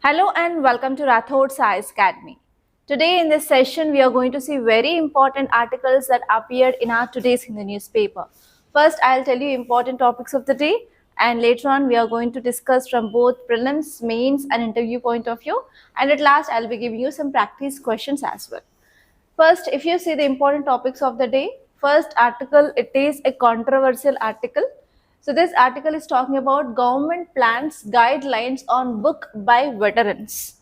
Hello and welcome to Rathod Science Academy. Today in this session we are going to see very important articles that appeared in our today's Hindu newspaper. First I'll tell you important topics of the day and later on we are going to discuss from both prelims, mains and interview point of view, and at last I'll be giving you some practice questions as well. First, if you see the important topics of the day, first article, it is a controversial article. So this article is talking about government plans guidelines on book by veterans.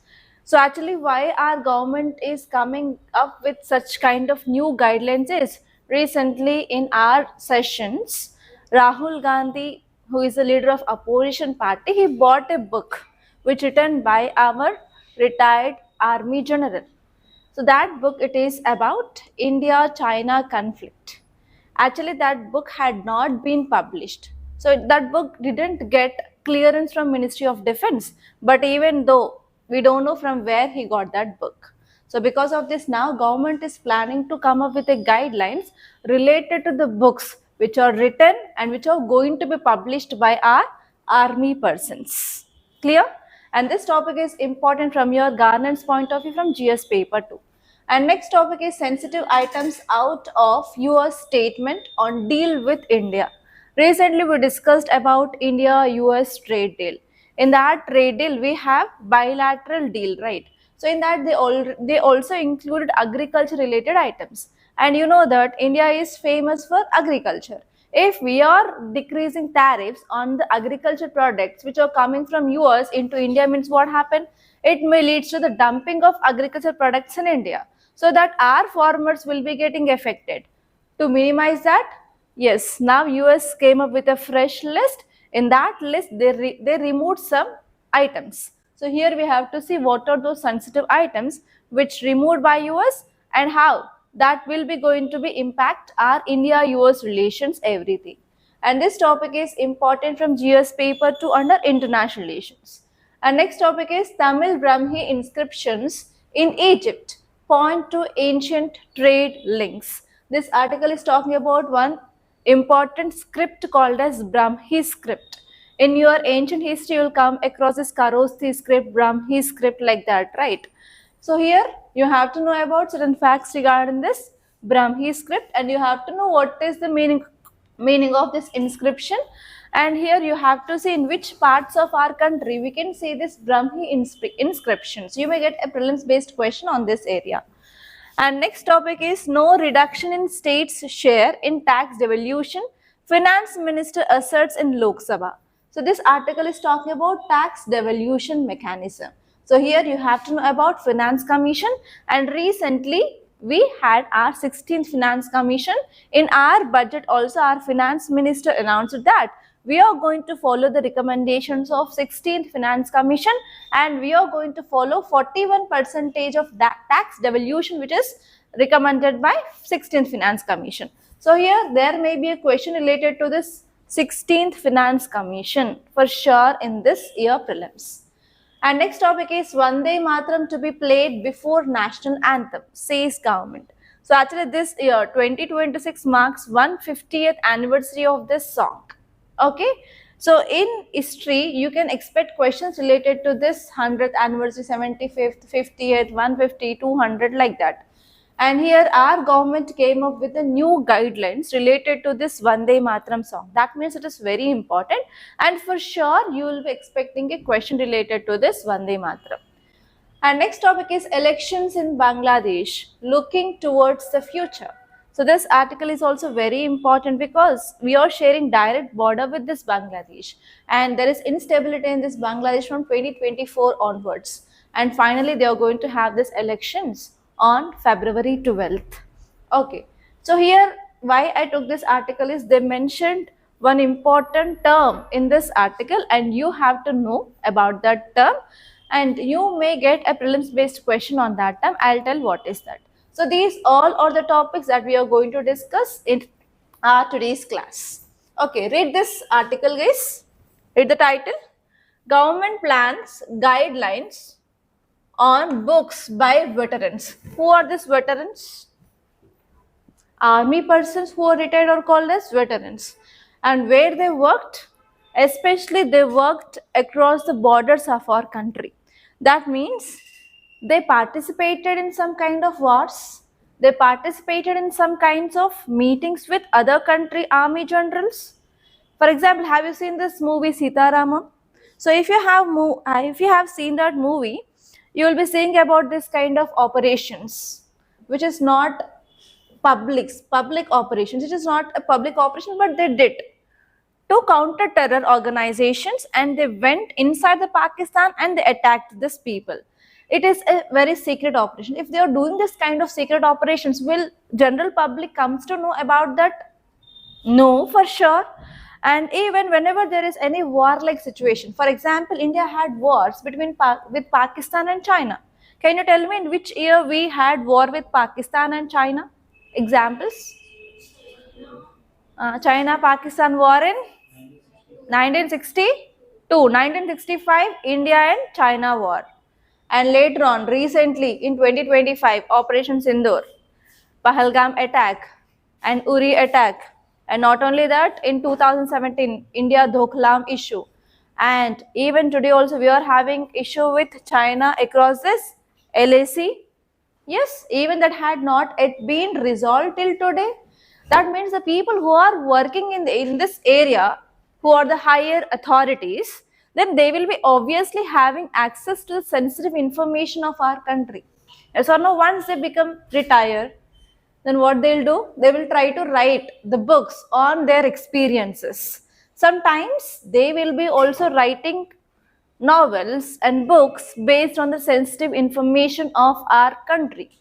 So actually why our government is coming up with such kind of new guidelines is recently in our sessions, Rahul Gandhi, who is the leader of opposition party, he bought a book which written by our retired army general. So that book, it is about India-China conflict. Actually, that book had not been published. So that book didn't get clearance from Ministry of Defense. But even though we don't know from where he got that book. So because of this, now government is planning to come up with a guidelines related to the books which are written and which are going to be published by our army persons. Clear? And this topic is important from your governance point of view from GS paper 2. And next topic is sensitive items out of your statement on deal with India. Recently we discussed about India-US trade deal. In that trade deal we have bilateral deal, right? So in that they also included agriculture related items. And you know that India is famous for agriculture. If we are decreasing tariffs on the agriculture products which are coming from US into India, means what happen? It may lead to the dumping of agriculture products in India, so that our farmers will be getting affected. To minimize that, yes, now US came up with a fresh list. In that list, they removed some items. So here we have to see what are those sensitive items which removed by US and how that will be going to be impact our India-US relations, everything. And this topic is important from GS paper 2 under international relations. And next topic is Tamil Brahmi inscriptions in Egypt point to ancient trade links. This article is talking about one important script called as Brahmi script. In your ancient history, you will come across this Kharosthi script, Brahmi script, like that, right? So here you have to know about certain facts regarding this Brahmi script, and you have to know what is the meaning of this inscription. And here you have to see in which parts of our country we can see this Brahmi inscriptions. You may get a prelims based question on this area. And next topic is no reduction in states' share in tax devolution, finance minister asserts in Lok Sabha. So this article is talking about tax devolution mechanism. So here you have to know about finance commission, and recently we had our 16th finance commission. In our budget also our finance minister announced that we are going to follow the recommendations of 16th finance commission, and we are going to follow 41% of that tax devolution which is recommended by 16th finance commission. So here there may be a question related to this 16th finance commission for sure in this year prelims. And next topic is Vande Mataram to be played before national anthem, says government. So actually this year 2026 marks 150th anniversary of this song. Okay. So in history you can expect questions related to this 100th anniversary, 75th, 50th, 150, 200, like that. And here our government came up with the new guidelines related to this Vande Mataram song. That means it is very important, and for sure you will be expecting a question related to this Vande Mataram. And next topic is elections in Bangladesh, looking towards the future. So this article is also very important because we are sharing direct border with this Bangladesh, and there is instability in this Bangladesh from 2024 onwards. And finally they are going to have this elections on February 12th. Okay, so here why I took this article is they mentioned one important term in this article, and you have to know about that term, and you may get a prelims based question on that term. I'll tell what is that. So these all are the topics that we are going to discuss in our today's class. Okay, read this article, guys. Read the title. Government plans guidelines on books by veterans. Who are these veterans? Army persons who are retired are called as veterans. And where they worked? Especially they worked across the borders of our country. That means they participated in some kind of wars. They participated in some kinds of meetings with other country army generals. For example, have you seen this movie Sitaramam? So if you have seen that movie, you will be seeing about this kind of operations, which is not public operations. It is not a public operation, but they did to counter terror organizations, and they went inside the Pakistan and they attacked these people. It is a very secret operation. If they are doing this kind of secret operations, will general public comes to know about that? No, for sure. And even whenever there is any war-like situation, for example, India had wars with Pakistan and China. Can you tell me in which year we had war with Pakistan and China? Examples? China-Pakistan war in 1962, 1965, India and China war. And later on, recently in 2025, Operation Sindoor, Pahalgam attack and Uri attack. And not only that, in 2017, India Dhoklam issue. And even today also we are having issue with China across this LAC. Yes, even that had not yet been resolved till today. That means the people who are working in this area, who are the higher authorities, then they will be obviously having access to the sensitive information of our country. Yes or no? Once they become retired, then what they'll do? They will try to write the books on their experiences. Sometimes they will be also writing novels and books based on the sensitive information of our country.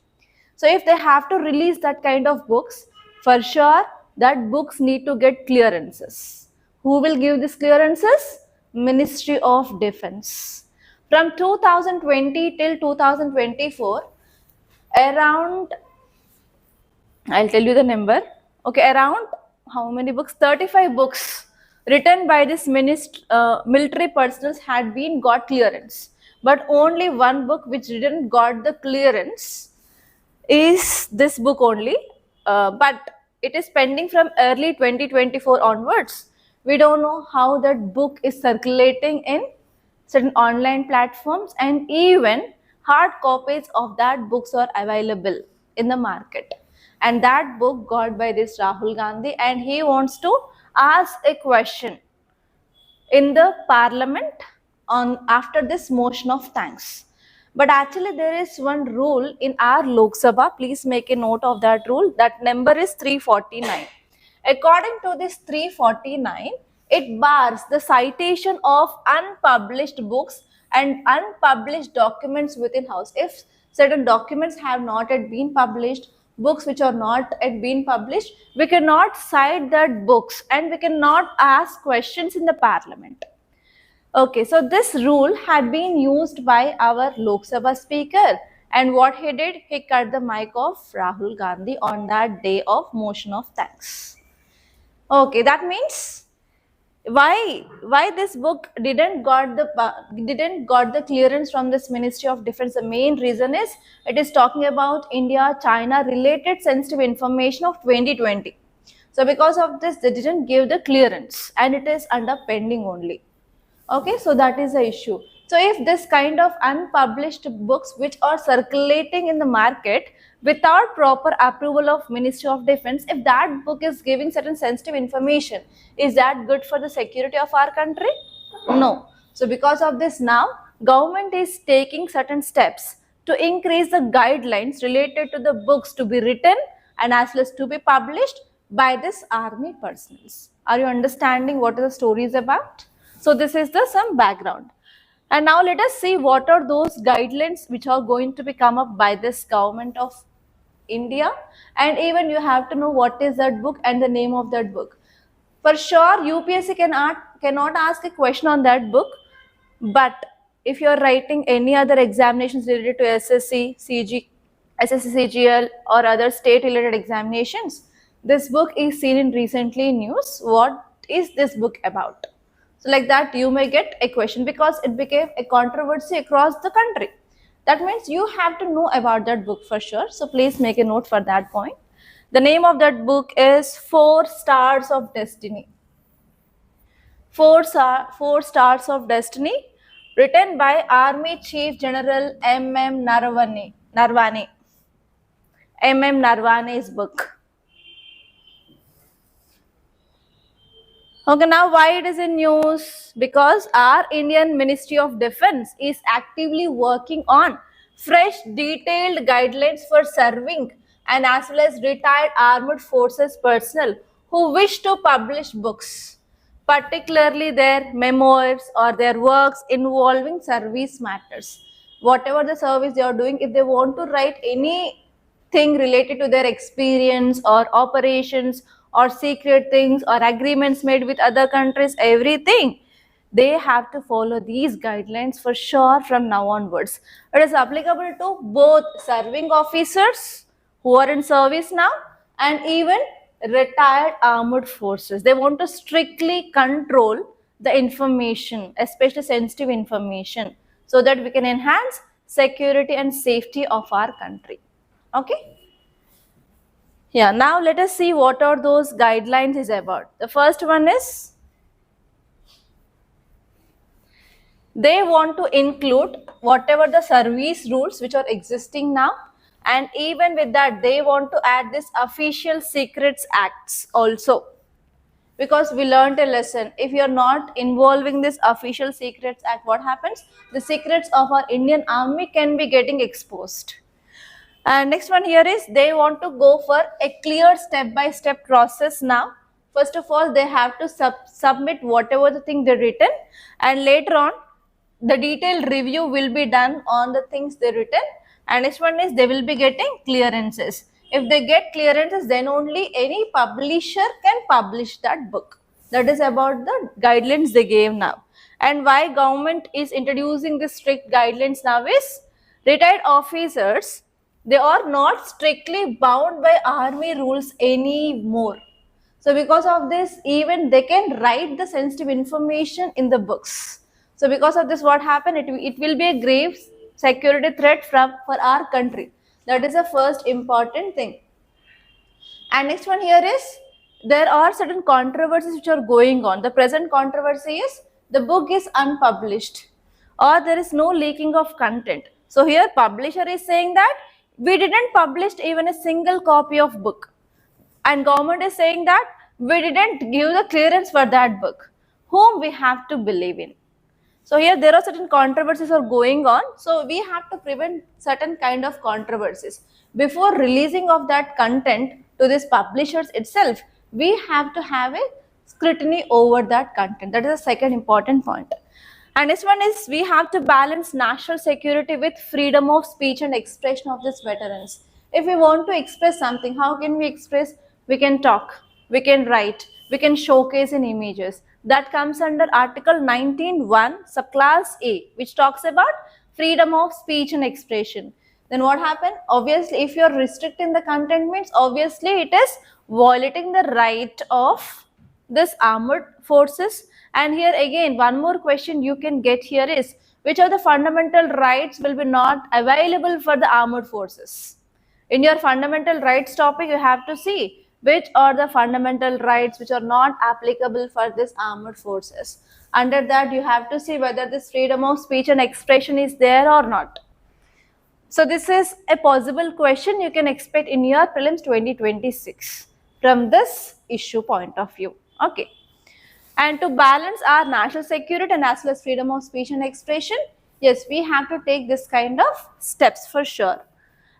So if they have to release that kind of books, for sure that books need to get clearances. Who will give these clearances? Ministry of Defense. From 2020 till 2024, around, I'll tell you the number. Okay, around how many books? 35 books written by this military personnel had been got clearance. But only one book which didn't got the clearance is this book only. But it is pending from early 2024 onwards. We don't know how that book is circulating in certain online platforms, and even hard copies of that books are available in the market. And that book got by this Rahul Gandhi, and he wants to ask a question in the parliament on after this motion of thanks. But actually there is one rule in our Lok Sabha, please make a note of that rule. That number is 349. According to this 349, it bars the citation of unpublished books and unpublished documents within house. If certain documents have not yet been published, books which are not yet been published, we cannot cite that books and we cannot ask questions in the parliament. Okay, so this rule had been used by our Lok Sabha speaker, and what he did, he cut the mic of Rahul Gandhi on that day of motion of thanks. Okay, that means why this book didn't got the clearance from this Ministry of Defense. The main reason is it is talking about India China related sensitive information of 2020. So because of this they didn't give the clearance and it is under pending only. Okay, so that is the issue. So if this kind of unpublished books which are circulating in the market without proper approval of Ministry of Defense, if that book is giving certain sensitive information, is that good for the security of our country? No. So because of this now, government is taking certain steps to increase the guidelines related to the books to be written and as well as to be published by this army personnel. Are you understanding what the story is about? So this is the some background. And now let us see what are those guidelines which are going to be come up by this government of India, and even you have to know what is that book and the name of that book. For sure UPSC cannot ask a question on that book, but if you are writing any other examinations related to SSC, CGL or other state related examinations, this book is seen in recently news. What is this book about? So like that you may get a question because it became a controversy across the country. That means you have to know about that book for sure. So please make a note for that point. The name of that book is 4 Stars of Destiny. 4 Stars of Destiny written by Army Chief General M.M. Narwane. M.M. Narwane's book. Okay, now why it is in news? Because our Indian Ministry of Defense is actively working on fresh detailed guidelines for serving and as well as retired armed forces personnel who wish to publish books, particularly their memoirs or their works involving service matters. Whatever the service they are doing, if they want to write anything related to their experience or operations or secret things or agreements made with other countries, everything, they have to follow these guidelines for sure from now onwards. It is applicable to both serving officers who are in service now and even retired armed forces. They want to strictly control the information, especially sensitive information, so that we can enhance security and safety of our country. Okay. Yeah, now let us see what are those guidelines is about. The first one is they want to include whatever the service rules which are existing now, and even with that they want to add this official secrets acts also, because we learned a lesson. If you are not involving this official secrets act, what happens? The secrets of our Indian army can be getting exposed. And next one here is they want to go for a clear step-by-step process now. First of all, they have to submit whatever the thing they written, and later on the detailed review will be done on the things they written. And next one is they will be getting clearances. If they get clearances, then only any publisher can publish that book. That is about the guidelines they gave now. And why government is introducing this strict guidelines now is retired officers, they are not strictly bound by army rules anymore. So because of this, even they can write the sensitive information in the books. So because of this, what happened? It will be a grave security threat for our country. That is the first important thing. And next one here is there are certain controversies which are going on. The present controversy is the book is unpublished or there is no leaking of content. So here publisher is saying that we didn't publish even a single copy of book, and government is saying that we didn't give the clearance for that book. Whom we have to believe in? So here there are certain controversies are going on. So we have to prevent certain kind of controversies. Before releasing of that content to these publishers itself, we have to have a scrutiny over that content. That is the second important point. And this one is we have to balance national security with freedom of speech and expression of these veterans. If we want to express something, how can we express? We can talk, we can write, we can showcase in images. That comes under Article 19(1) subclass A, which talks about freedom of speech and expression. Then what happened? Obviously, if you are restricting the content, means obviously it is violating the right of this armored forces. And here again, one more question you can get here is, which of the fundamental rights will be not available for the armored forces? In your fundamental rights topic, you have to see which are the fundamental rights which are not applicable for this armored forces. Under that, you have to see whether this freedom of speech and expression is there or not. So this is a possible question you can expect in your prelims 2026 from this issue point of view. Okay. And to balance our national security and as well as freedom of speech and expression, yes, we have to take this kind of steps for sure.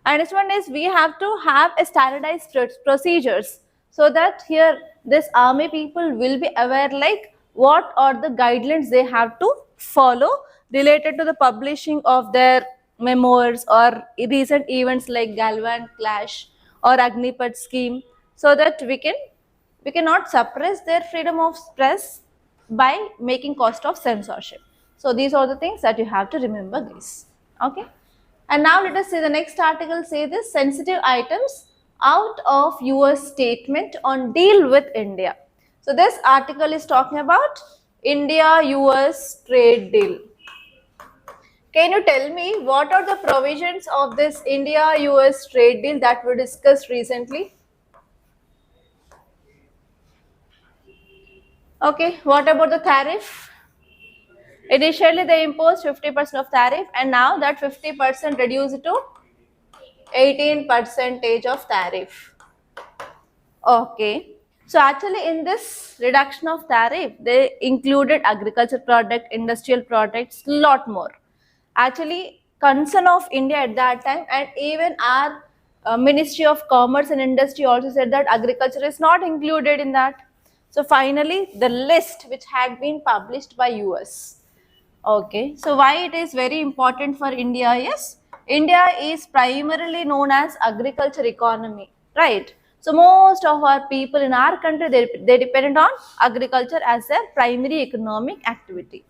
And this one is we have to have a standardized procedures, so that here this army people will be aware like what are the guidelines they have to follow related to the publishing of their memoirs or recent events like Galwan clash or Agnipat scheme, so that we cannot suppress their freedom of press by making cost of censorship. So these are the things that you have to remember, guys. Okay. And now let us see the next article. Say this: sensitive items out of US statement on deal with India. So this article is talking about India-US trade deal. Can you tell me what are the provisions of this India-US trade deal that we discussed recently? Okay, what about the tariff? Initially, they imposed 50% of tariff, and now that 50% reduced to 18% of tariff. Okay. So actually in this reduction of tariff, they included agriculture product, industrial products, lot more. Actually, concern of India at that time, and even our Ministry of Commerce and Industry also said that agriculture is not included in that. So finally, the list which had been published by US. Okay, so why it is very important for India is India is primarily known as agriculture economy, right? So most of our people in our country they depend on agriculture as their primary economic activity.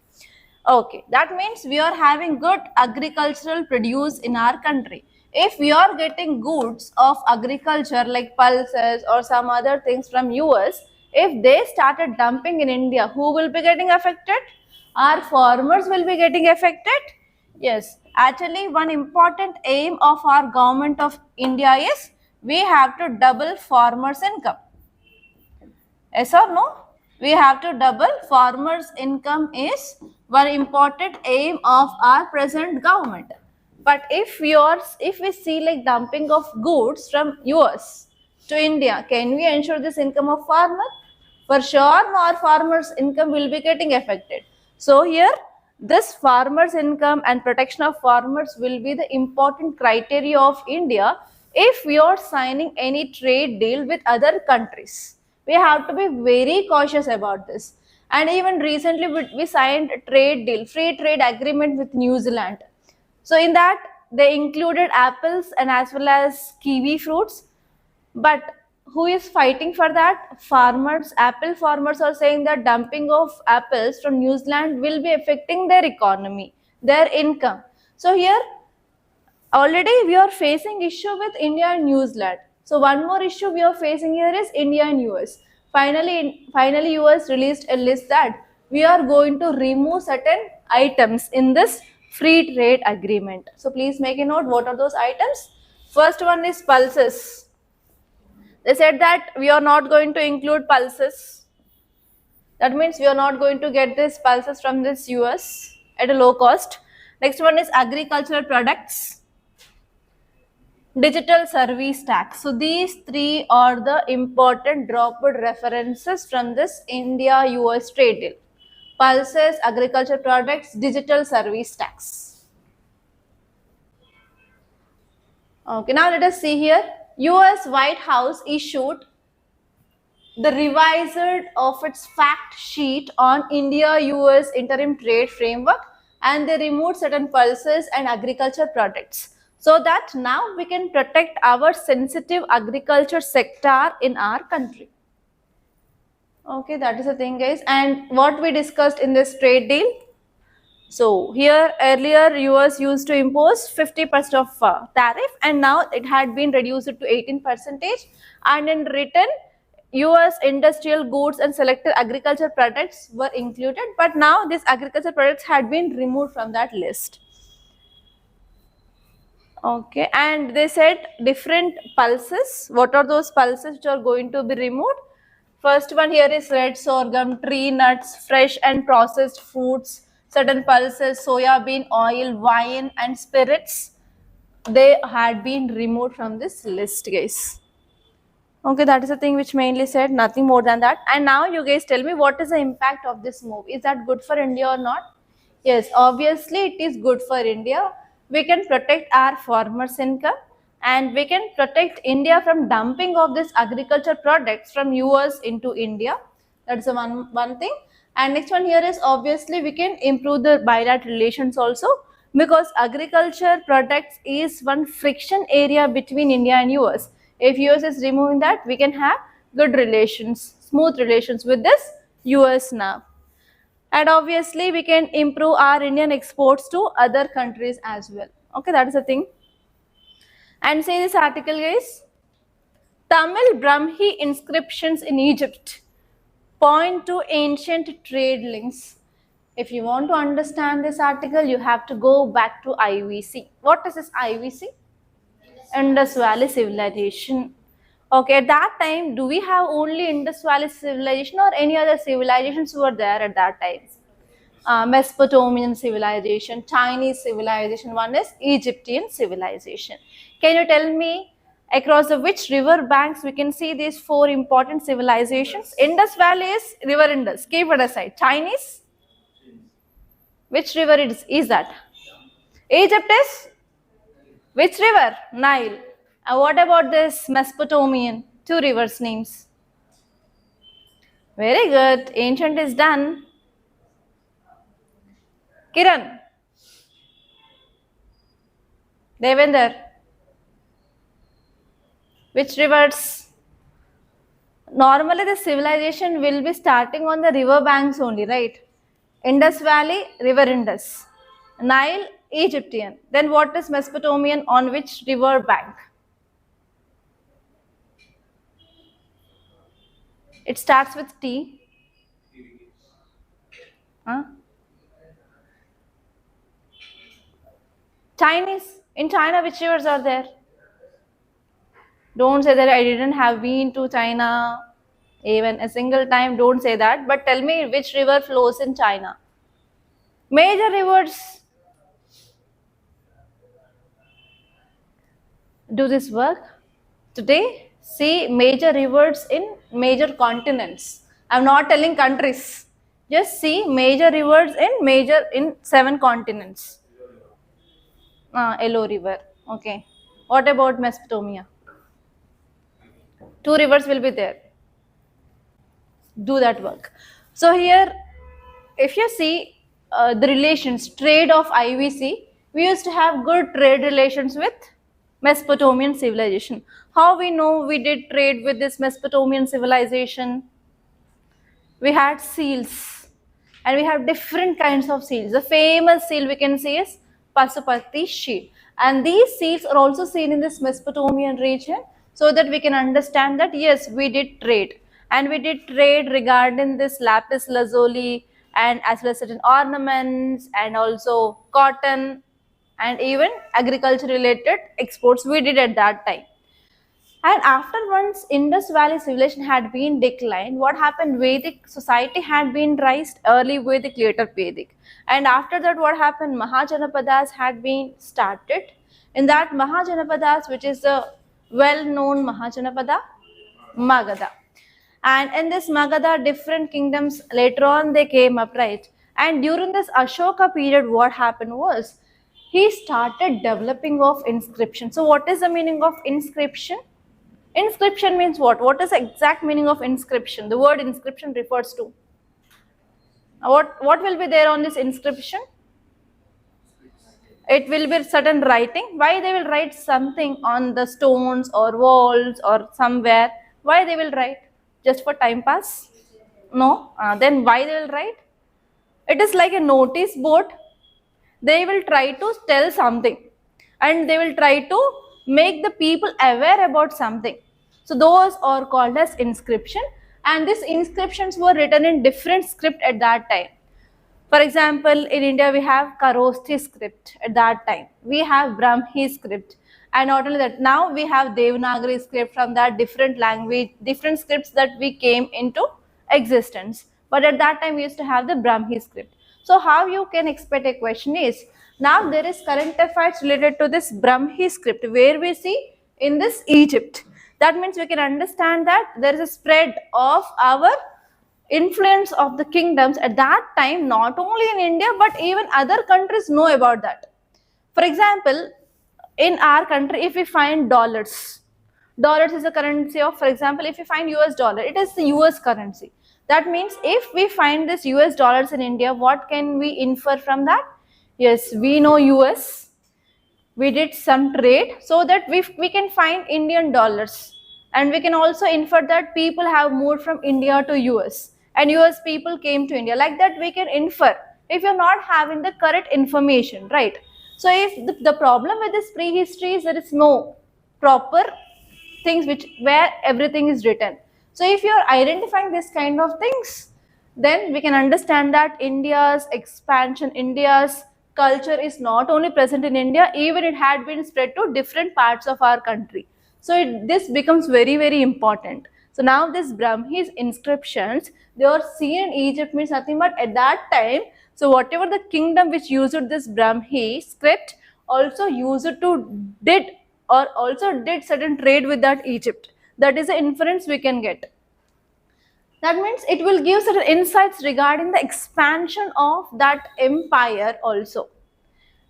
Okay, that means we are having good agricultural produce in our country. If we are getting goods of agriculture like pulses or some other things from US, if they started dumping in India, who will be getting affected? Our farmers will be getting affected. Yes, actually one important aim of our government of India is we have to double farmers income. Yes or no? We have to double farmers income is one important aim of our present government. But if we see like dumping of goods from US to India, can we ensure this income of farmer? For sure, our farmers income will be getting affected. So here this farmers income and protection of farmers will be the important criteria of India if we are signing any trade deal with other countries. We have to be very cautious about this. And even recently we signed a trade deal, free trade agreement with New Zealand. So in that they included apples and as well as kiwi fruits. But who is fighting for that? Farmers, apple farmers are saying that dumping of apples from New Zealand will be affecting their economy, their income. So here already we are facing issue with India and New Zealand. So one more issue we are facing here is India and US. Finally US released a list that we are going to remove certain items in this free trade agreement. So please make a note, what are those items? First one is pulses. They said that we are not going to include pulses. That means we are not going to get these pulses from this US at a low cost. Next one is agricultural products. Digital service tax. So these three are the important dropped references from this India-US trade deal. Pulses, agriculture products, digital service tax. Okay, now let us see here. US White House issued the revised of its fact sheet on India-US interim trade framework, and they removed certain pulses and agriculture products so that now we can protect our sensitive agriculture sector in our country. Okay, that is the thing, guys. And what we discussed in this trade deal. So here earlier US used to impose 50% of tariff, and now it had been reduced to 18%, and in return US industrial goods and selected agriculture products were included, but now these agriculture products had been removed from that list. Okay, and they said different pulses. What are those pulses which are going to be removed? First one here is red sorghum, tree nuts, fresh and processed foods, certain pulses, soya bean oil, wine and spirits. They had been removed from this list, guys. Okay, that is the thing which mainly said, nothing more than that. And now you guys tell me, what is the impact of this move? Is that good for India or not? Yes, obviously it is good for India. We can protect our farmers' income, and we can protect India from dumping of this agriculture products from US into India. That's the one thing. And next one here is, obviously we can improve the bilateral relations also, because agriculture products is one friction area between India and US. If US is removing that, we can have good relations, smooth relations with this US now. And obviously we can improve our Indian exports to other countries as well. Okay, that is the thing. And say this article, guys. Tamil Brahmi inscriptions in Egypt point to ancient trade links. If you want to understand this article, you have to go back to IVC. What is this IVC? Indus Valley Civilization. Okay, at that time, do we have only Indus Valley Civilization or any other civilizations were there at that time? Mesopotamian civilization, Chinese civilization, one is Egyptian civilization. Can you tell me across the which river banks we can see these four important civilizations? Indus Valley is river Indus. Keep it aside. Chinese? Which river is that? Egypt is? Which river? Nile. And what about this Mesopotamian? Two rivers names. Very good. Ancient is done. Kiran. Devender. Which rivers? Normally the civilization will be starting on the river banks only, right? Indus Valley, river Indus. Nile, Egyptian. Then what is Mesopotamian, on which river bank? It starts with T. Huh? Chinese. In China, which rivers are there? Don't say that I didn't have been to China even a single time. Don't say that. But tell me which river flows in China. Major rivers. Do this work today. See major rivers in major continents. I'm not telling countries. Just see major rivers in 7 continents. Yellow River. Okay. What about Mesopotamia? 2 rivers will be there. Do that work. So here, if you see the relations, trade of IVC, we used to have good trade relations with Mesopotamian civilization. How we know we did trade with this Mesopotamian civilization? We had seals, and we have different kinds of seals. The famous seal we can see is Pasupati shield, and these seals are also seen in this Mesopotamian region, so that we can understand that yes, we did trade, and we did trade regarding this lapis lazuli and as well as certain ornaments and also cotton and even agriculture related exports we did at that time. And after once Indus Valley civilization had been declined, what happened? Vedic society had been raised, early Vedic, later Vedic. And after that, what happened? Mahajanapadas had been started. In that Mahajanapadas, which is the well-known Mahajanapada, Magadha. And in this Magadha, different kingdoms later on they came up, right? And during this Ashoka period, what happened was he started developing of inscription. So what is the meaning of inscription? Inscription means what? What is the exact meaning of inscription? The word inscription refers to what will be there on this inscription? It will be certain writing. Why they will write something on the stones or walls or somewhere? Why they will write? Just for time pass? No. Then why they will write? It is like a notice board. They will try to tell something, and they will try to make the people aware about something. So those are called as inscription, and these inscriptions were written in different script at that time. For example, in India we have Kharosthi script at that time. We have Brahmi script, and not only that, now we have Devanagari script. From that, different language, different scripts that we came into existence. But at that time we used to have the Brahmi script. So how you can expect a question is, now there is current affairs related to this Brahmi script where we see in this Egypt. That means we can understand that there is a spread of our influence of the kingdoms at that time, not only in India but even other countries know about that. For example, in our country, if we find dollars is a currency of, for example, if you find US dollar, it is the US currency. That means if we find this US dollars in India, what can we infer from that? Yes, we know US, we did some trade, so that we can find Indian dollars, and we can also infer that people have moved from India to US and US people came to India. Like that we can infer if you're not having the correct information, right? So if the problem with this prehistory is there is no proper things where everything is written. So if you are identifying this kind of things, then we can understand that India's expansion, India's culture is not only present in India, even it had been spread to different parts of our country. So this becomes very, very important. So now this Brahmi inscriptions, they are seen in Egypt means nothing but at that time So whatever the kingdom which used this Brahmi script also used to did or also did certain trade with that Egypt. That is the inference we can get. That means it will give certain insights regarding the expansion of that empire also.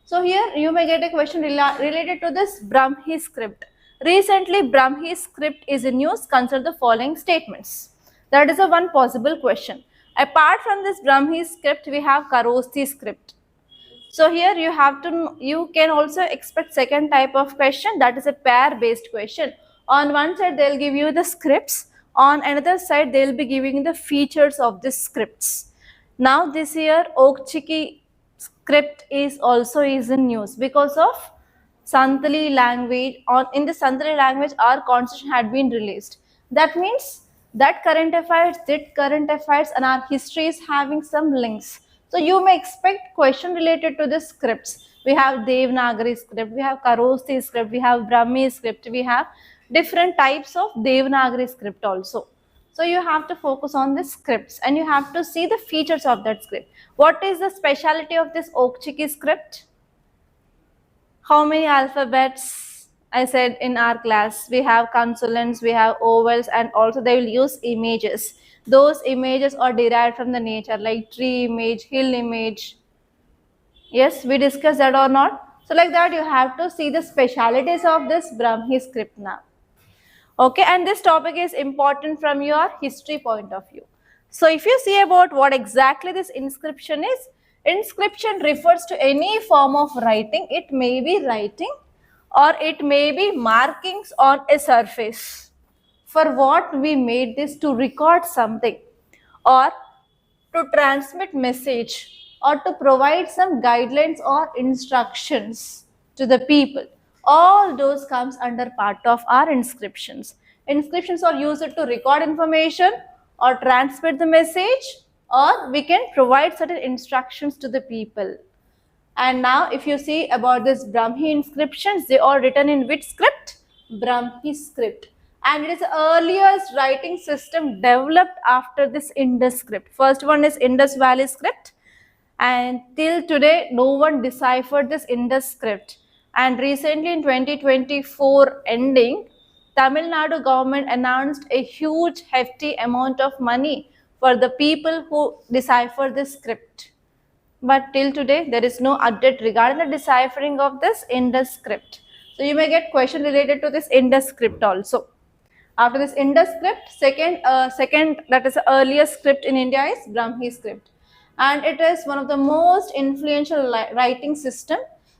So here you may get a question related to this Brahmi script. Recently, Brahmi script is in use. Consider the following statements. That is a one possible question. Apart from this Brahmi script, we have Kharosthi script. So here you can also expect second type of question, that is a pair based question. On one side they will give you the scripts, on another side they will be giving the features of the scripts. Now this year Okchiki script is also in use because of Santali language. In the Santali language our constitution had been released. That means that current affairs and our history is having some links. So you may expect question related to the scripts. We have Devanagari script, we have Kharosthi script, we have Brahmi script, we have different types of Devanagari script also. So you have to focus on the scripts and you have to see the features of that script. What is the speciality of this Okchiki script? How many alphabets? I said in our class, we have consonants, we have vowels, and also they will use images. Those images are derived from the nature, like tree image, hill image. Yes, we discussed that or not? So like that you have to see the specialities of this Brahmi script now. Okay, and this topic is important from your history point of view. So if you see about what exactly this inscription is, inscription refers to any form of writing. It may be writing or it may be markings on a surface. For what we made this? To record something or to transmit message or to provide some guidelines or instructions to the people. All those comes under part of our inscriptions. Inscriptions are used to record information or transmit the message, or we can provide certain instructions to the people. And now if you see about this Brahmi inscriptions, they are written in which script? Brahmi script. And it is the earliest writing system developed after this Indus script. First one is Indus Valley script, and till today no one deciphered this Indus script. And recently in 2024 ending, Tamil Nadu government announced a huge hefty amount of money for the people who decipher this script. But till today there is no update regarding the deciphering of this Indus script. So you may get question related to this Indus script also. After this Indus script, second that is the earliest script in India is Brahmi script, and it is one of the most influential writing system.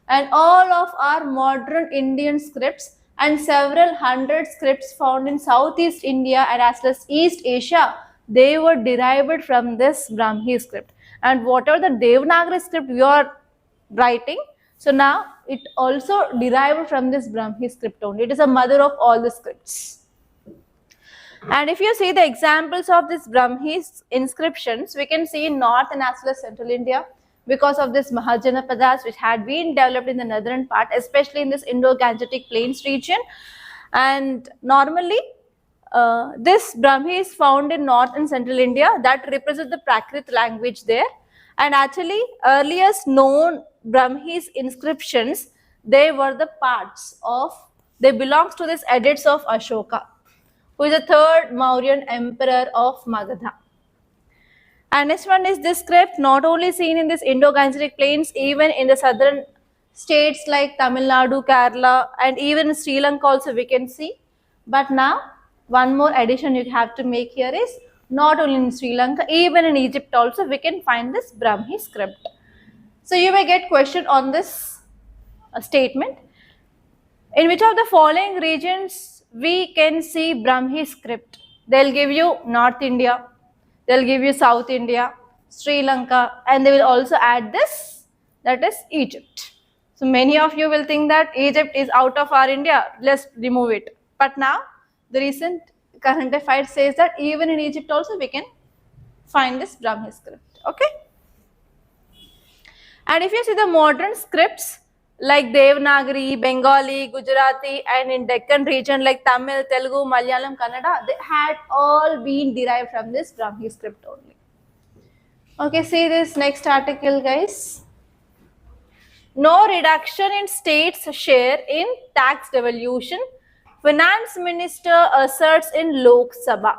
And all of our modern Indian scripts and several hundred scripts found in Southeast India and as well as East Asia, they were derived from this Brahmi script. And whatever the Devanagari script we are writing, so now it also derived from this Brahmi script only. It is a mother of all the scripts. And if you see the examples of this Brahmi inscriptions, we can see in North and as well as Central India, because of this Mahajanapadas which had been developed in the northern part, especially in this Indo-Gangetic Plains region. And normally this Brahmi is found in North and Central India, that represents the Prakrit language there. And actually earliest known Brahmi's inscriptions, they were the parts of, they belongs to this edicts of Ashoka, who is the third Mauryan emperor of Magadha. And next one is this script, not only seen in this Indo-Gangetic Plains, even in the southern states like Tamil Nadu, Kerala, and even Sri Lanka also we can see. But now one more addition you have to make here is, not only in Sri Lanka, even in Egypt also we can find this Brahmi script. So you may get question on this statement. In which of the following regions we can see Brahmi script? They'll give you North India, they'll give you South India, Sri Lanka, and they will also add this, that is Egypt. So many of you will think that Egypt is out of our India, let's remove it. But now the recent current affairs says that even in Egypt also we can find this Brahmi script. Okay. And if you see the modern scripts like Devanagari, Bengali, Gujarati, and in Deccan region like Tamil, Telugu, Malayalam, Kannada, they had all been derived from this Brahmi script only. Okay, see this next article, guys. No reduction in states' share in tax devolution. Finance Minister asserts in Lok Sabha.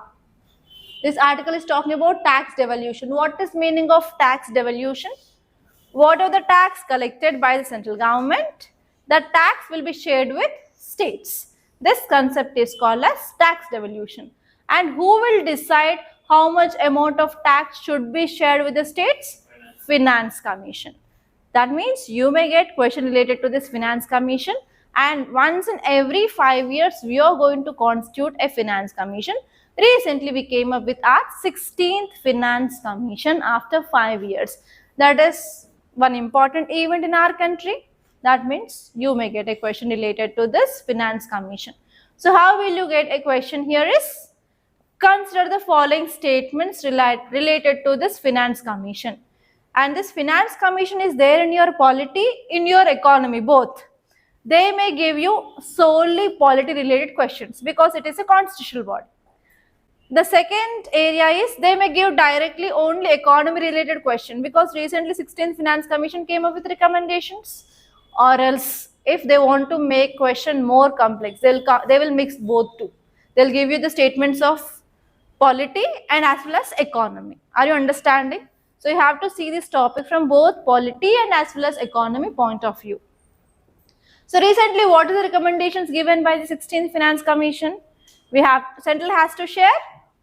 This article is talking about tax devolution. What is meaning of tax devolution? Whatever the tax collected by the central government, the tax will be shared with states. This concept is called as tax devolution. And who will decide how much amount of tax should be shared with the states? Finance Commission. That means you may get question related to this Finance Commission, and once in every 5 years we are going to constitute a Finance Commission. Recently we came up with our 16th Finance Commission after 5 years. That is one important event in our country. That means you may get a question related to this Finance Commission. So how will you get a question here is, consider the following statements related to this Finance Commission. And this Finance Commission is there in your polity, in your economy, both. They may give you solely polity related questions because it is a constitutional body. The second area is they may give directly only economy related question because recently 16th Finance Commission came up with recommendations. Or else if they want to make question more complex, they will mix both two. They'll give you the statements of polity and as well as economy. Are you understanding? So you have to see this topic from both polity and as well as economy point of view. So recently, what are the recommendations given by the 16th Finance Commission? We have central has to share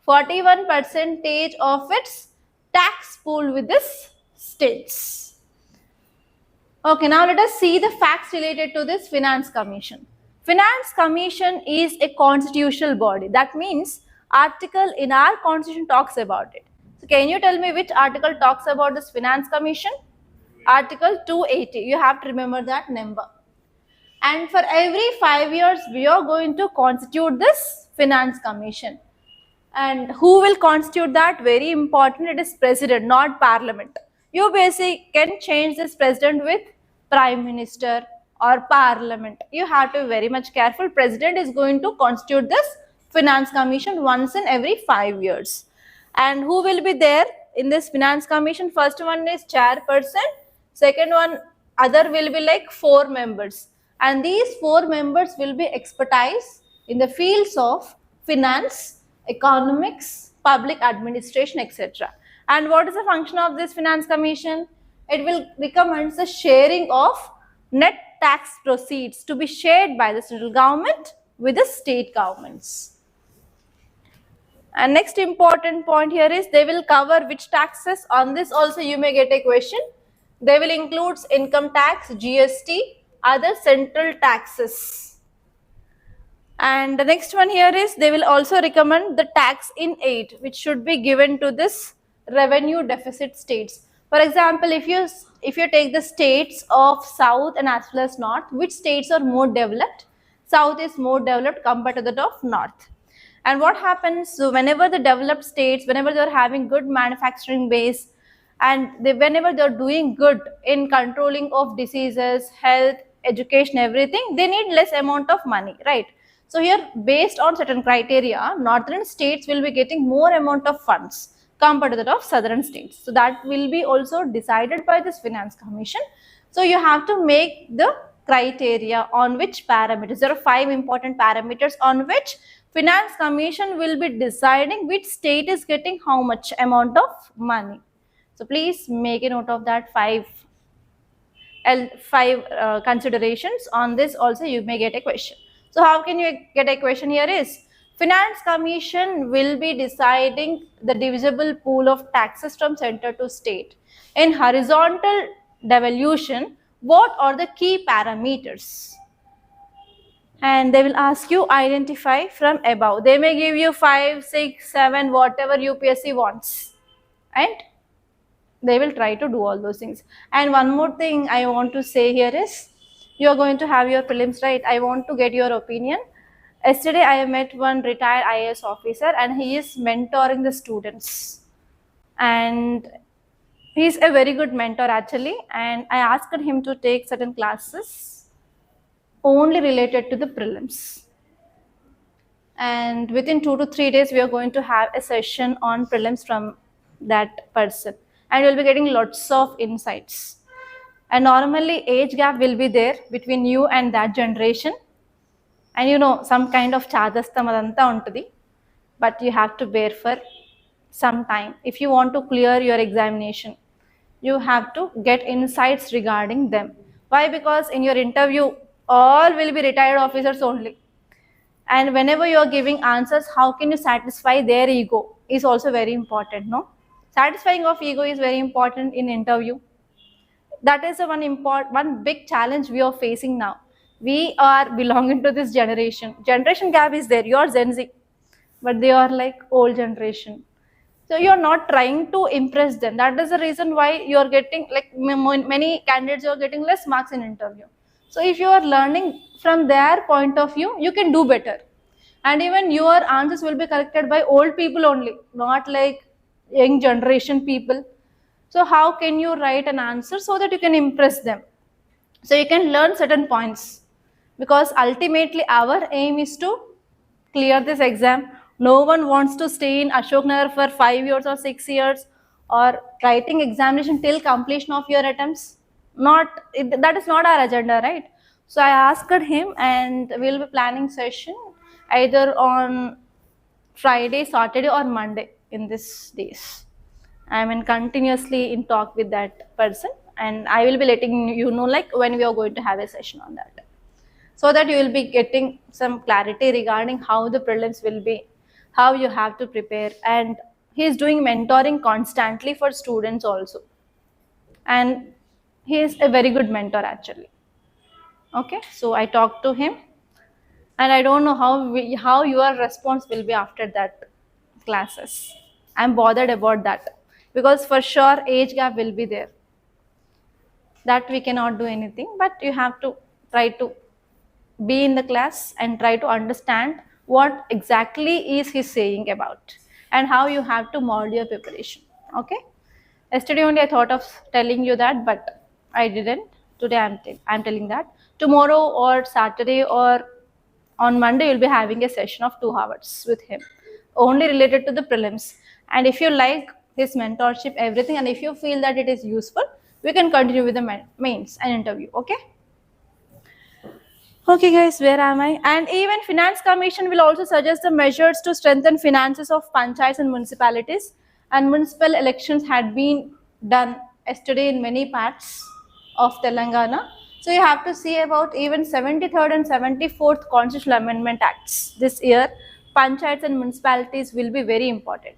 41% of its tax pool with the states. Okay, now let us see the facts related to this Finance Commission. Finance Commission is a constitutional body. That means article in our constitution talks about it. So can you tell me which article talks about this Finance Commission? Article 280. You have to remember that number. And for every 5 years, we are going to constitute this Finance Commission. And who will constitute that? Very important, it is president, not parliament. You basically can change this president with prime minister or parliament. You have to be very much careful. President is going to constitute this Finance Commission once in every 5 years. And who will be there in this Finance Commission? First one is chairperson. Second one, other will be like 4 members. And these 4 members will be expertise in the fields of finance, economics, public administration, etc. And what is the function of this Finance Commission? It will recommend the sharing of net tax proceeds to be shared by the central government with the state governments. And next important point here is they will cover which taxes. On this also you may get a question. They will include income tax, GST, other central taxes. And the next one here is they will also recommend the tax in aid which should be given to this revenue deficit states. For example, if you take the states of south and as well as north, which states are more developed? South is more developed compared to that of north. And what happens, so whenever the developed states, whenever they are having good manufacturing base and whenever they are doing good in controlling of diseases, health, education, everything, they need less amount of money, right? So here, based on certain criteria, northern states will be getting more amount of funds compared to that of southern states. So that will be also decided by this Finance Commission. So you have to make the criteria on which parameters. There are 5 important parameters on which Finance Commission will be deciding which state is getting how much amount of money. So please make a note of that 5 considerations. On this also you may get a question. So how can you get a question here is, Finance Commission will be deciding the divisible pool of taxes from center to state. In horizontal devolution, what are the key parameters? And they will ask you identify from above. They may give you 5, 6, 7, whatever UPSC wants. And they will try to do all those things. And one more thing I want to say here is, you are going to have your prelims, right? I want to get your opinion. Yesterday I met one retired IAS officer and he is mentoring the students. And he is a very good mentor actually. And I asked him to take certain classes only related to the prelims. And within 2 to 3 days, we are going to have a session on prelims from that person. and you'll be getting lots of insights. And normally age gap will be there between you and that generation, and you know, some kind of chadastam adanta untadi, but you have to bear for some time. If you want to clear your examination, you have to get insights regarding them. Why? Because in your interview all will be retired officers only, and whenever you are giving answers, how can you satisfy their ego is also very important, no? Satisfying of ego is very important in interview. That is a one big challenge we are facing now. We are belonging to this generation gap is there. You are Gen Z, but they are like old generation, so you're not trying to impress them. That is the reason why you're getting like many candidates are getting less marks in interview. So if you are learning from their point of view, you can do better, and even your answers will be corrected by old people only, not like young generation people. So how can you write an answer so that you can impress them? So you can learn certain points, because ultimately our aim is to clear this exam. No one wants to stay in Ashok Nagar for 5 years or 6 years, or writing examination till completion of your attempts. That is not our agenda, right? So I asked him, and we'll be planning session either on Friday, Saturday, or Monday in these days. I'm in continuously in talk with that person, and I will be letting you know like when we are going to have a session on that, so that you will be getting some clarity regarding how the prelims will be, how you have to prepare. And he is doing mentoring constantly for students also, and he is a very good mentor actually. Okay, so I talked to him, and I don't know how your response will be after that classes. I'm bothered about that, because for sure age gap will be there. That we cannot do anything, but you have to try to be in the class and try to understand what exactly is he saying about, and how you have to mold your preparation. Okay. Yesterday only I thought of telling you that, but I didn't. Today I'm telling that. Tomorrow or Saturday or on Monday you'll be having a session of 2 hours with him, only related to the prelims. And if you like his mentorship, everything, and if you feel that it is useful, we can continue with the mains and interview. Okay. Okay guys, where am I? And even Finance Commission will also suggest the measures to strengthen finances of panchayats and municipalities. And municipal elections had been done yesterday in many parts of Telangana. So you have to see about even 73rd and 74th Constitutional Amendment Acts this year. Panchayats and municipalities will be very important.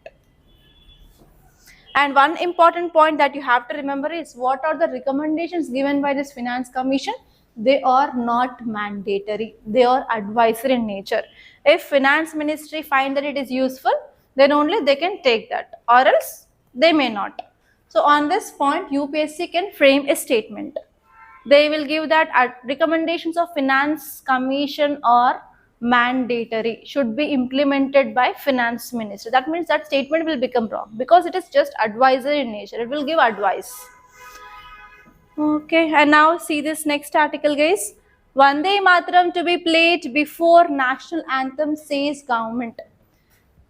And one important point that you have to remember is, what are the recommendations given by this Finance Commission? They are not mandatory, they are advisory in nature. If Finance Ministry find that it is useful, then only they can take that, or else they may not. So on this point, UPSC can frame a statement. They will give that recommendations of Finance Commission are mandatory, should be implemented by Finance Ministry. That means that statement will become wrong, because it is just advisory in nature. It will give advice. Okay, and now see this next article, guys. Vande Mataram to be played before national anthem, says government.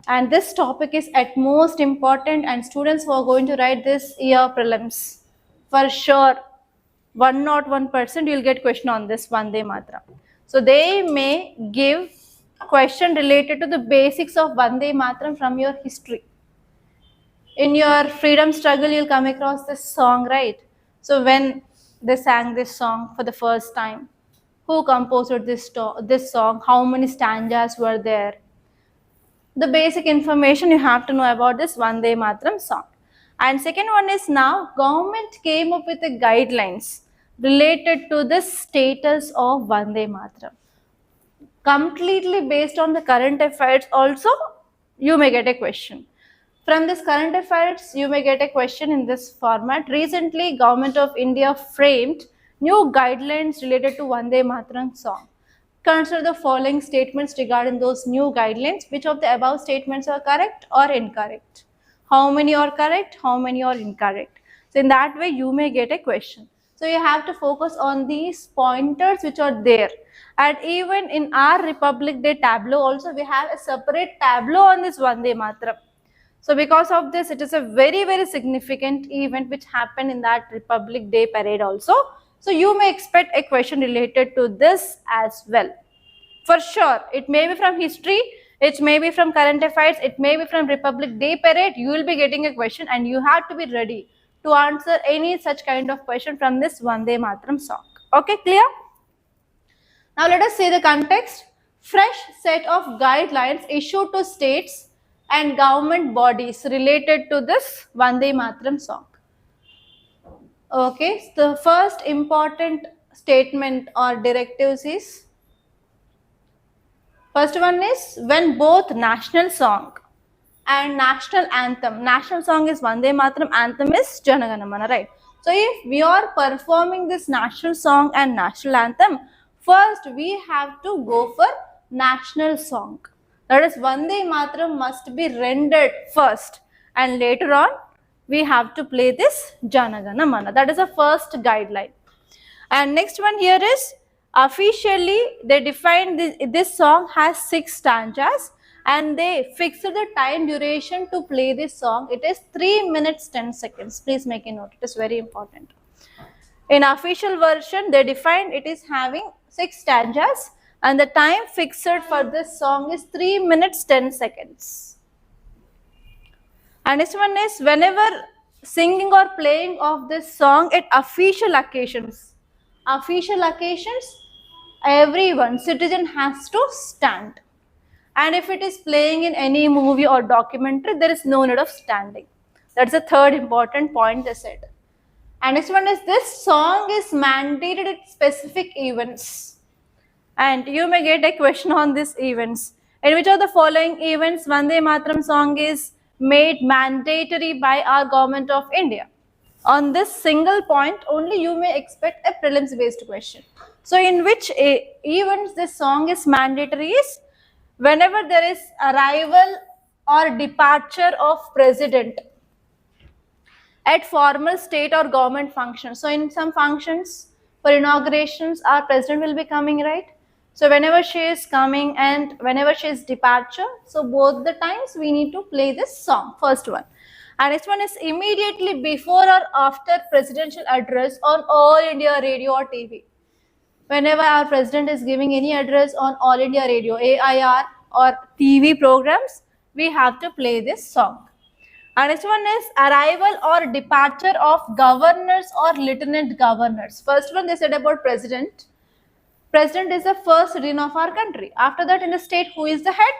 And this topic is at most important, and students who are going to write this year prelims, for sure 101% you'll get question on this Vande Mataram. So they may give question related to the basics of Vande Mataram from your history. In your freedom struggle, you'll come across this song, right? So when they sang this song for the first time, who composed this song, how many stanzas were there? The basic information you have to know about this Vande Mataram song. And second one is, now government came up with the guidelines related to the status of Vande Mataram. Completely based on the current affairs also, you may get a question. From this current affairs, you may get a question in this format. Recently, Government of India framed new guidelines related to Vande Mataram song. Consider the following statements regarding those new guidelines. Which of the above statements are correct or incorrect? How many are correct? How many are incorrect? So in that way, you may get a question. So you have to focus on these pointers which are there. And even in our Republic Day tableau also, we have a separate tableau on this Vande Mataram. So because of this, it is a very, very significant event which happened in that Republic Day parade also. So you may expect a question related to this as well. For sure, it may be from history, it may be from current affairs, it may be from Republic Day parade. You will be getting a question and you have to be ready to answer any such kind of question from this Vande Mataram song. Okay, clear? Now let us see the context. Fresh set of guidelines issued to states and government bodies related to this Vande Mataram song. Okay, so the first important statement or directives is, first one is, when both national song and national anthem, national song is Vande Mataram, anthem is Jana Gana Mana, right? So if we are performing this national song and national anthem, first we have to go for national song. That is, Vande Mataram must be rendered first, and later on we have to play this Jana Gana Mana. That is the first guideline. And next one here is, officially they defined this song has 6 stanzas and they fixed the time duration to play this song. It is 3 minutes 10 seconds. Please make a note. It is very important. In official version, they defined it is having 6 stanzas and the time fixed for this song is 3 minutes 10 seconds. And this one is, whenever singing or playing of this song at official occasions, everyone, citizen has to stand. And if it is playing in any movie or documentary, there is no need of standing. That's the third important point they said. And next one is, this song is mandated at specific events. And you may get a question on these events. In which of the following events Vande Mataram song is made mandatory by our government of India? On this single point only you may expect a prelims based question. So in which events this song is mandatory is, whenever there is arrival or departure of president at formal state or government functions. So in some functions for inaugurations, our president will be coming, right? So whenever she is coming and whenever she is departure, so both the times we need to play this song, first one. And next one is, immediately before or after presidential address on All India Radio or TV. Whenever our president is giving any address on All India Radio, AIR or TV programs, we have to play this song. And next one is, arrival or departure of governors or lieutenant governors. First one they said about president. President is the first citizen of our country. After that, in the state, who is the head?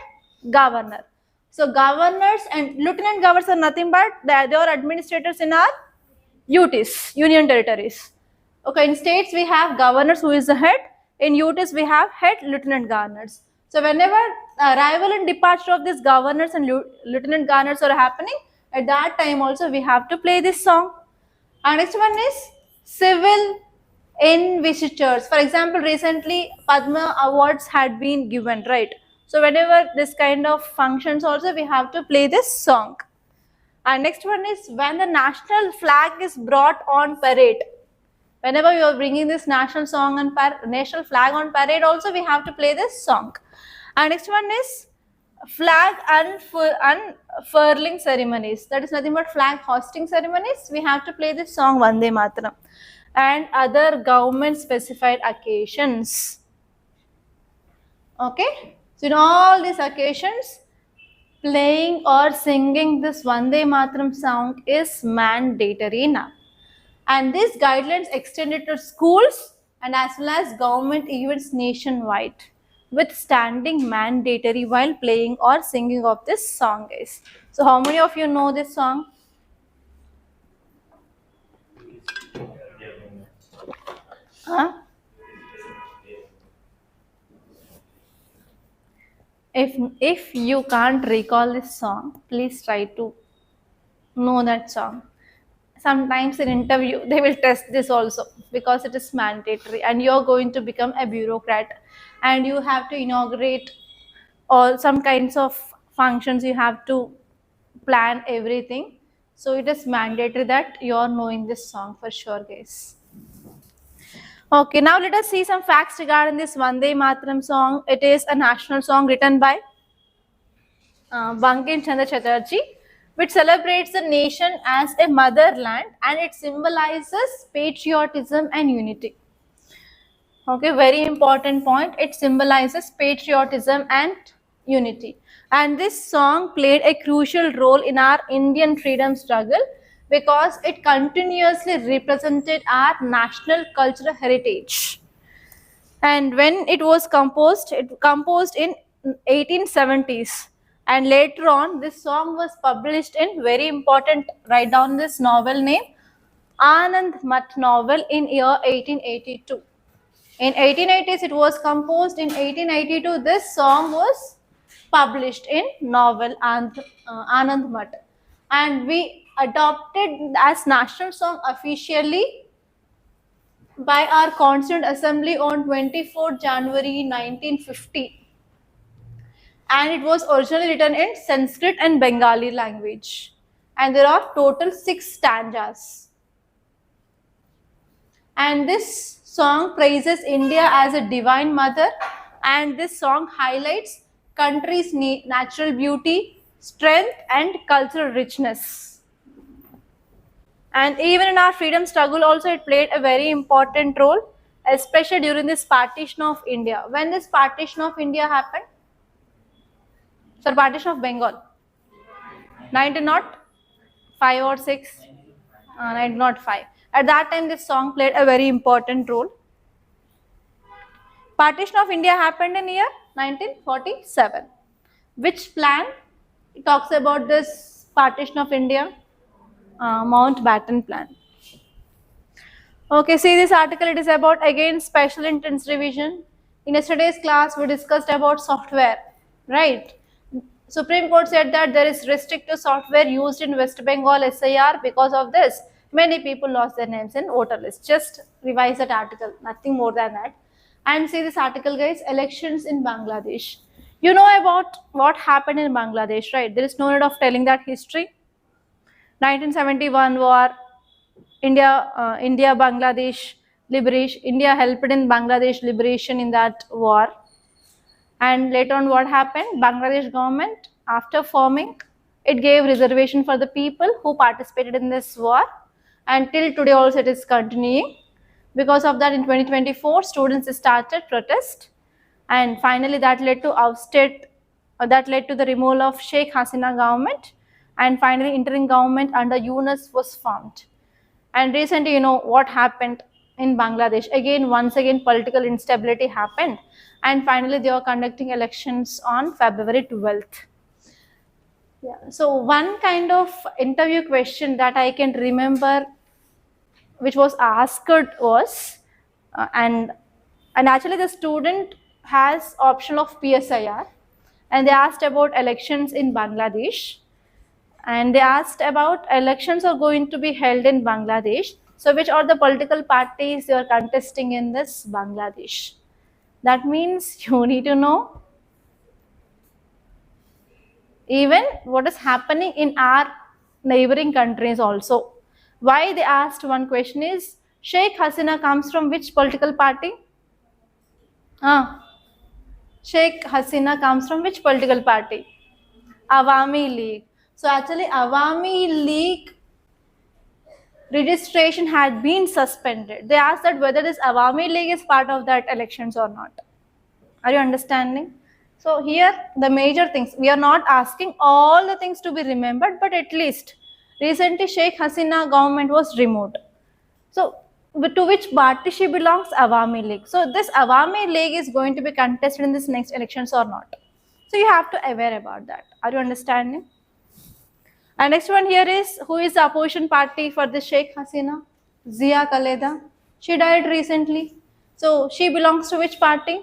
Governor. So governors and lieutenant governors are nothing but they are administrators in our UTs, union territories. Okay, in states we have governors who is the head. In UTs we have head lieutenant governors. So whenever arrival and departure of these governors and lieutenant governors are happening, at that time also we have to play this song. And next one is, civil investitures. For example, recently Padma awards had been given, right? So whenever this kind of functions also we have to play this song. And next one is, when the national flag is brought on parade. Whenever you are bringing this national song and national flag on parade also we have to play this song. And next one is, flag unfurling ceremonies. That is nothing but flag hosting ceremonies. We have to play this song Vande Mataram. And other government specified occasions. Okay. So in all these occasions, playing or singing this Vande Mataram song is mandatory now. And these guidelines extended to schools and as well as government events nationwide, with standing mandatory while playing or singing of this song, guys. So how many of you know this song? Huh? If you can't recall this song, please try to know that song. Sometimes in interview they will test this also because it is mandatory and you're going to become a bureaucrat and you have to inaugurate all some kinds of functions, you have to plan everything. So it is mandatory that you're knowing this song for sure, guys. Okay, now let us see some facts regarding this Vande Mataram song. It is a national song written by Bankim Chandra Chatterjee, which celebrates the nation as a motherland and it symbolizes patriotism and unity. Okay, very important point. It symbolizes patriotism and unity. And this song played a crucial role in our Indian freedom struggle because it continuously represented our national cultural heritage. And when it was composed, it composed in 1870s. And later on, this song was published in very important, write down this novel name, Anand Math novel in year 1882. In 1880s, it was composed. In 1882, this song was published in novel Anand Math. And we adopted as national song officially by our Constituent Assembly on 24th January 1950. And it was originally written in Sanskrit and Bengali language. And there are total 6 stanzas. And this song praises India as a divine mother, and this song highlights country's natural beauty, strength and cultural richness. And even in our freedom struggle also it played a very important role, especially during this partition of India. When this partition of India happened? Sir, partition of Bengal. 1905 or 6? 1905. At that time this song played a very important role. Partition of India happened in year 1947. Which plan talks about this partition of India? Mountbatten plan. Okay, see this article, it is about again special intensive revision. In yesterday's class we discussed about software, right? Supreme Court said that there is restrictive software used in West Bengal SIR. Because of this, many people lost their names in voter list. Just revise that article, nothing more than that. And see this article guys, elections in Bangladesh. You know about what happened in Bangladesh, right? There is no need of telling that history. 1971 war, India-Bangladesh liberation. India helped in Bangladesh liberation in that war. And later on what happened? Bangladesh government, after forming, it gave reservation for the people who participated in this war. And till today also it is continuing. Because of that in 2024, students started protest. And finally that led to the removal of Sheikh Hasina government. And finally interim government under Yunus was formed. And recently, you know what happened in Bangladesh. Once again political instability happened. And finally they are conducting elections on February 12th. Yeah. So one kind of interview question that I can remember which was asked was, and actually the student has option of PSIR, and they asked about elections in Bangladesh. And they asked about elections are going to be held in Bangladesh. So which are the political parties you are contesting in this Bangladesh? That means you need to know even what is happening in our neighboring countries also. Why they asked one question is, Sheikh Hasina comes from which political party? Sheikh Hasina comes from which political party? Awami League. So actually Awami League registration had been suspended. They asked that whether this Awami League is part of that elections or not. Are you understanding? So here the major things, we are not asking all the things to be remembered, but at least recently Sheikh Hasina government was removed. So to which party she belongs? Awami League. So this Awami League is going to be contested in this next elections or not. So you have to aware about that. Are you understanding? And next one here is, who is the opposition party for the Sheikh Hasina? Zia Khaleda. She died recently. So she belongs to which party?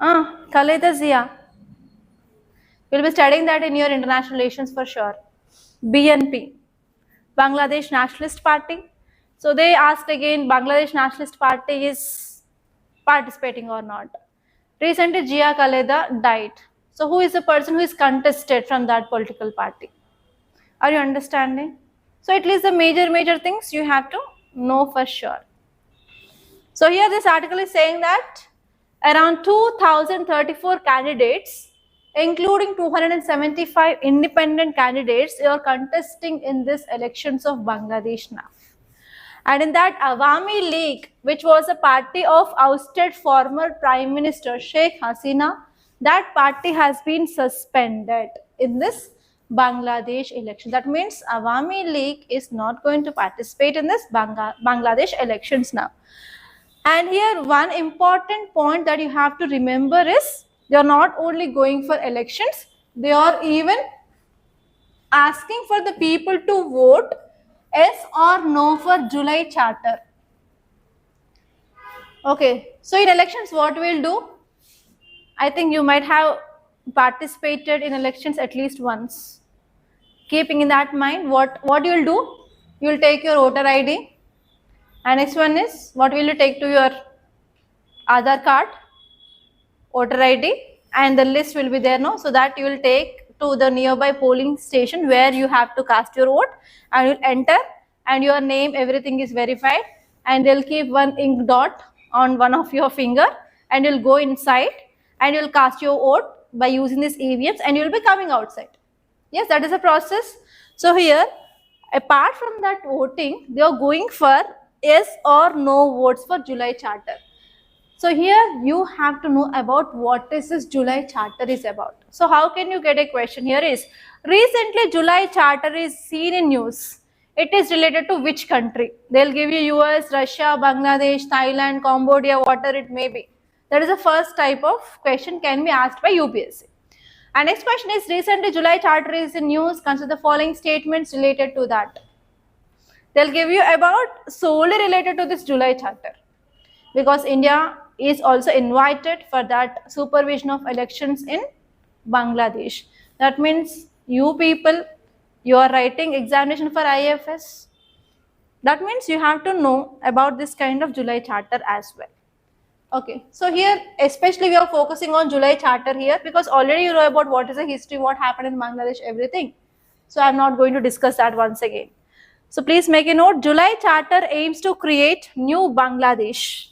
Khaleda Zia. You'll be studying that in your international relations for sure. BNP, Bangladesh Nationalist Party. So they asked again, Bangladesh Nationalist Party is participating or not. Recently Zia Khaleda died. So who is the person who is contested from that political party? Are you understanding? So at least the major things you have to know for sure. So here this article is saying that around 2034 candidates including 275 independent candidates who are contesting in this elections of Bangladesh now. And in that Awami League, which was a party of ousted former Prime Minister Sheikh Hasina, that party has been suspended in this Bangladesh election. That means Awami League is not going to participate in this Bangladesh elections now. And here one important point that you have to remember is they are not only going for elections, they are even asking for the people to vote yes or no for July Charter. Okay, so in elections what we'll do? I think you might have participated in elections at least once. Keeping in that mind, what you'll do? You'll take your voter ID. And next one is, what will you take to your Aadhaar card, voter ID, and the list will be there, no? So that you will take to the nearby polling station where you have to cast your vote, and you'll enter, and your name, everything is verified, and they'll keep one ink dot on one of your finger, and you'll go inside, and you'll cast your vote by using these EVMs, and you'll be coming outside. Yes, that is a process. So here, apart from that voting, they are going for yes or no votes for July Charter. So here you have to know about what is this July Charter is about. So how can you get a question? Here is, recently July Charter is seen in news. It is related to which country? They'll give you US, Russia, Bangladesh, Thailand, Cambodia, whatever it may be. That is the first type of question can be asked by UPSC. And next question is, recently July Charter is in news. Consider the following statements related to that. They'll give you about solely related to this July Charter, because India is also invited for that supervision of elections in Bangladesh. That means you people, you are writing examination for IFS. That means you have to know about this kind of July Charter as well. Okay, so here especially we are focusing on July Charter here because already you know about what is the history, what happened in Bangladesh, everything. So I am not going to discuss that once again. So please make a note, July Charter aims to create new Bangladesh.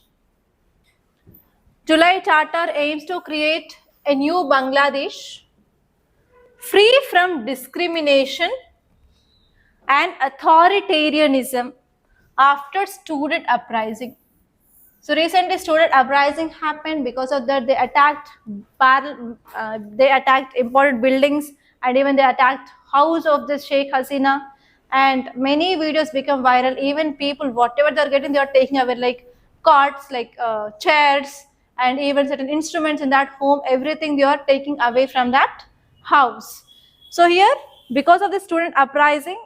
July Charter aims to create a new Bangladesh free from discrimination and authoritarianism after student uprising. So recently student uprising happened, because of that they attacked important buildings, and even they attacked house of this Sheikh Hasina, and many videos become viral. Even people, whatever they are getting, they are taking away, like cots, like chairs, and even certain instruments in that home, everything they are taking away from that house. So here, because of the student uprising,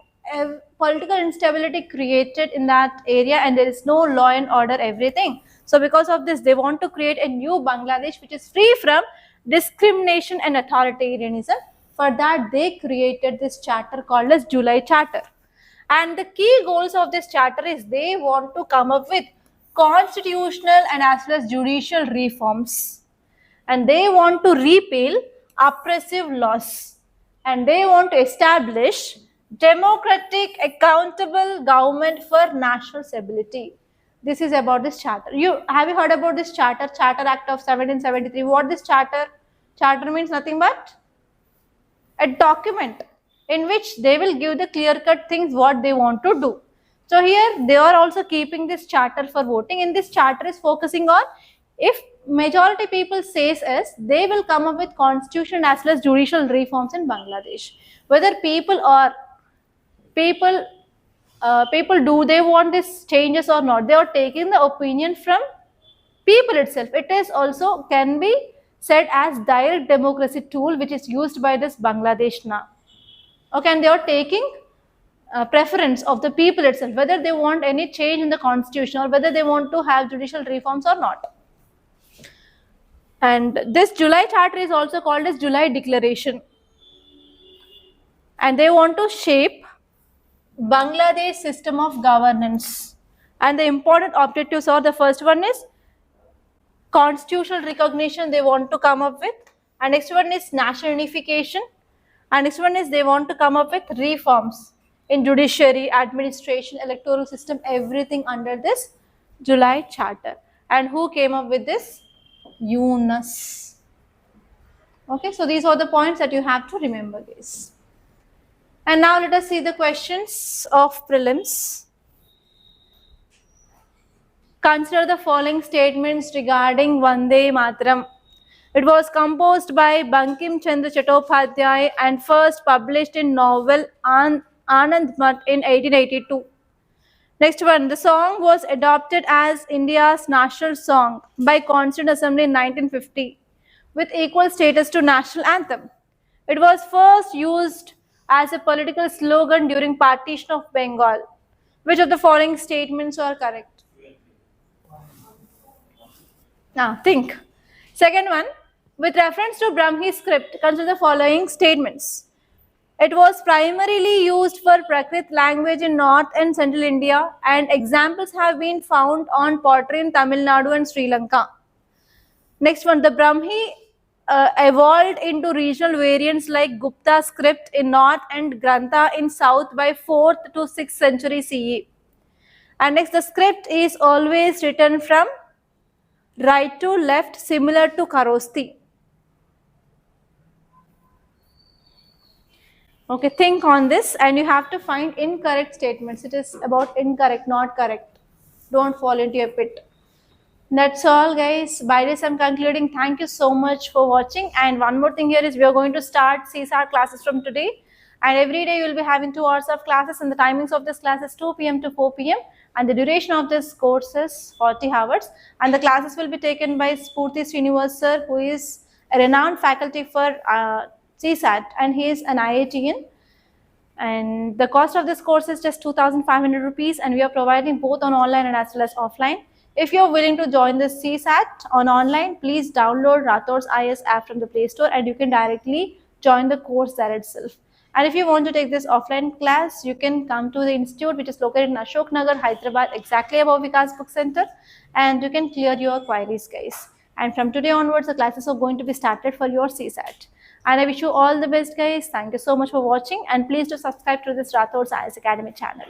political instability created in that area, and there is no law and order, everything. So because of this, they want to create a new Bangladesh which is free from discrimination and authoritarianism. For that, they created this charter called as July Charter. And the key goals of this charter is they want to come up with constitutional and as well as judicial reforms. And they want to repeal oppressive laws. And they want to establish democratic, accountable government for national stability. This is about this charter. Have you heard about this charter? Charter Act of 1773. What this charter? Charter means nothing but a document in which they will give the clear-cut things what they want to do. So here they are also keeping this charter for voting. In this charter is focusing on, if majority people says yes, they will come up with constitution as well as judicial reforms in Bangladesh. Whether people do they want these changes or not, they are taking the opinion from people itself. It is also can be said as direct democracy tool which is used by this Bangladesh now. Okay, and they are taking preference of the people itself, whether they want any change in the constitution or whether they want to have judicial reforms or not. And this July Charter is also called as July Declaration. And they want to shape Bangladesh system of governance. And the important objectives are, the first one is constitutional recognition they want to come up with. And next one is national unification. And next one is they want to come up with reforms in judiciary, administration, electoral system, everything under this July Charter. And who came up with this? UNUS. Okay, so these are the points that you have to remember, guys. And now let us see the questions of prelims. Consider the following statements regarding Vande Mataram. It was composed by Bankim Chandra Chattopadhyay and first published in novel Anand Math in 1882. Next one, the song was adopted as India's national song by Constituent Assembly in 1950 with equal status to national anthem. It was first used as a political slogan during partition of Bengal. Which of the following statements are correct? Now think. Second one, with reference to Brahmi script, consider the following statements. It was primarily used for Prakrit language in North and Central India, and examples have been found on pottery in Tamil Nadu and Sri Lanka. Next one, the Brahmi evolved into regional variants like Gupta script in North and Grantha in South by 4th to 6th century CE. And next, the script is always written from right to left, similar to Kharosti. Okay, think on this and you have to find incorrect statements. It is about incorrect, not correct. Don't fall into a pit. That's all, guys. By this, I'm concluding. Thank you so much for watching. And one more thing here is we are going to start CSAT classes from today. And every day you will be having 2 hours of classes, and the timings of this class is 2 p.m. to 4 p.m. And the duration of this course is 40 hours. And the classes will be taken by Spurti Srinivas sir, who is a renowned faculty for CSAT, and he is an IITian. And the cost of this course is just 2,500 rupees, and we are providing both on online and as well as offline. If you're willing to join this CSAT on online, please download Rathod's IS app from the Play Store and you can directly join the course there itself. And if you want to take this offline class, you can come to the institute, which is located in Ashok Nagar, Hyderabad, exactly above Vikas Book Center, and you can clear your queries, guys. And from today onwards, the classes are going to be started for your CSAT. And I wish you all the best, guys. Thank you so much for watching, and please do subscribe to this Rathod's IS Academy channel.